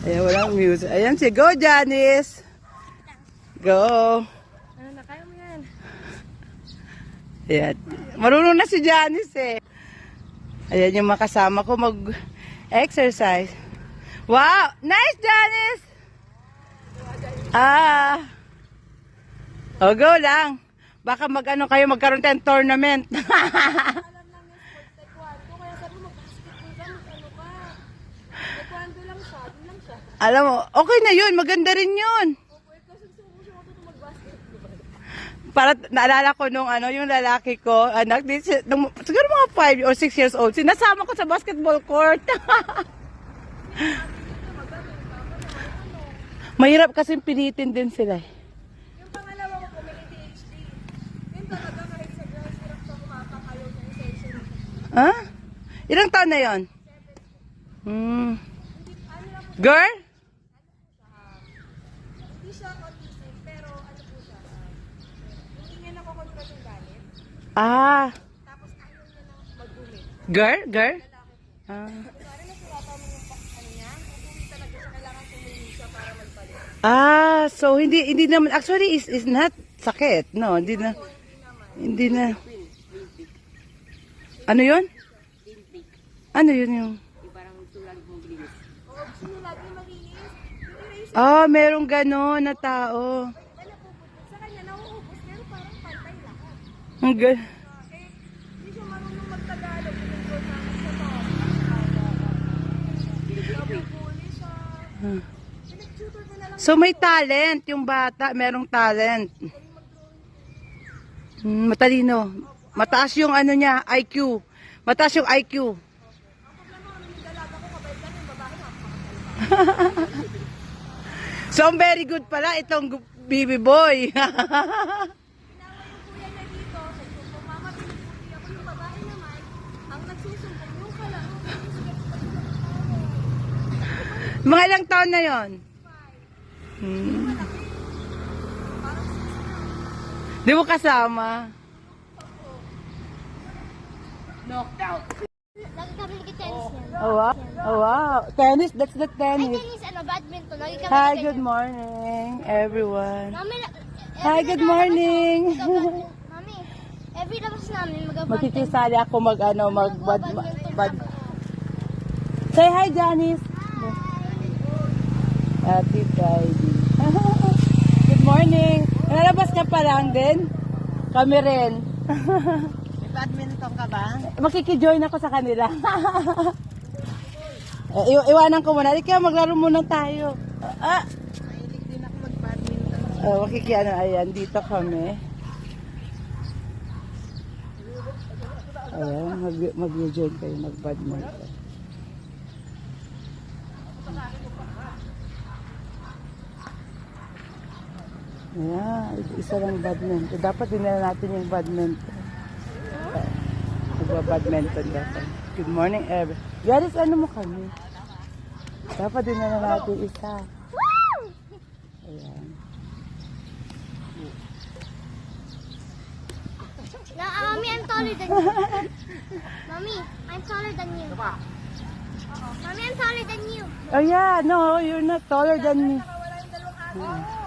Ayan, walang music. Ayan si Go, Janice. Go. Ano na, kaya mo yan. Ayan. Marunong na si Janice eh. Ayan yung makasama ko mag-exercise. Wow! Nice, Janice! O, go lang. Baka mag-ano kayo, magkaroon tayong tournament. Alam lang yung sport taekwondo, kaya sabi mo, basketball ka, mag-ano ka. Taekwondo lang siya, doon lang siya. Alam mo, okay na yun. Maganda rin yun. Opo, ito susuko siya ako mag-basketball. Para naalala ko nung yung lalaki ko, anak, siguro mga 5 or 6 years old, sinasama ko sa basketball court. Mahirap kasi pilitin din sila. Yung pangalawa ko po, may ADHD. Yun talaga, kahit sa girls, hirap sa kumapak, ayaw niya yung session. Ha? Ilang taon na yon? Girl? Hindi siya autistic, pero ano po siya, hindi niya nakokontrol yung galit. Ah, Tapos ayaw niya nang mag-ulit. girl? Girl? Ah. Kunwari na surata mo yung ano niya, uuwi talaga siya, kailangan tumingin siya para magbalik. So hindi naman actually is not sakit. No, hindi na. Hindi na. Ano 'yun? Ano 'yun yung? Oo, gusto niya lagi malinis. Yung erase, Merong gano'n na tao. wala puputput sa kanya, nauubos, pero parang pantay lahat. Ang gal. Hindi siya marunong magtagalog. Pinagod namin sa to. Nabubuli siya. Pinag-tutor ko na lang. So may talent yung bata, merong talent. Matalino. Mataas yung ano niya, IQ. Mataas yung IQ. Ang problema ko, nung dalaga ko, kabait lang yung babae, napakakalipa. So very good pala itong baby boy. Ginawa yung kuya niya dito, nagsusumbong, mama, pinuputi ako. Yung babae naman, ang nagsusumbong, yung kalaro. Mga ilang taon na yon? Parang Di mo kasama? Lagi kami nag-tennis yan. Oh wow. Oh wow. Tennis, that's the Ay, tennis. tennis, badminton. Lagi kami Hi, nag-tennis. good morning, everyone. Mami, Hi, good morning. Mami, every labas namin mag-badminton. Makikisali ako bad. Say hi, Janice. Ate Friday. Good morning. Nalabas ka pa lang din? Kami rin. may badminton ka ba? Makikijoin ako sa kanila. Iwanan ko muna. Ikaw, maglaro muna tayo. Mahilig din ako mag-badminton. Makikiano, ayan, dito kami. Ayan, mag-join kayo, mag-badminton. Ayan, isa lang badminton. Dapat dinala natin yung badminton. Nagba-badminton dapat. Good morning, everyone. Yaris, ano mo kami? Dapat dinala natin isa. Ayan. Mami, I'm taller than you. Mami, I'm taller than you. Mami, I'm taller than you. Oh yeah, no, you're not taller than me. Nakawala yung dalawang araw.